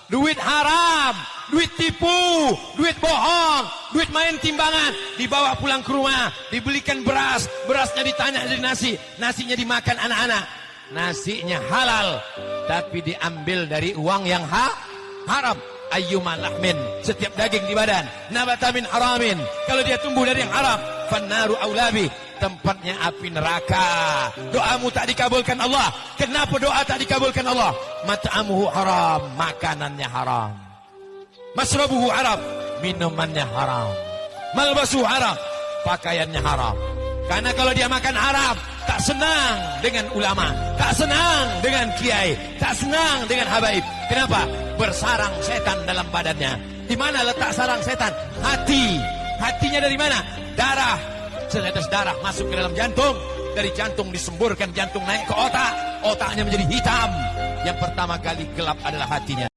duit haram, duit tipu, duit bohong, duit main timbangan, dibawa pulang ke rumah, dibelikan beras, berasnya ditanya jadi nasi, nasinya dimakan anak-anak, nasinya halal, tapi diambil dari uang yang haram. Ayyuma lahmin, setiap daging di badan, nabata min haramin, kalau dia tumbuh dari yang haram, fannaru aulabi, tempatnya api neraka. Doamu tak dikabulkan Allah. Kenapa doa tak dikabulkan Allah? Mat'amuhu haram, makanannya haram. Masrabuhu haram, minumannya haram. Malbasuhu haram, pakaiannya haram. Karena kalau dia makan haram, tak senang dengan ulama, tak senang dengan kiai, tak senang dengan habaib. Kenapa? Bersarang setan dalam badannya. Di mana letak sarang setan? Hati. Hatinya dari mana? Darah. Setetes darah masuk ke dalam jantung, dari jantung disemburkan, jantung naik ke otak, otaknya menjadi hitam. Yang pertama kali gelap adalah hatinya.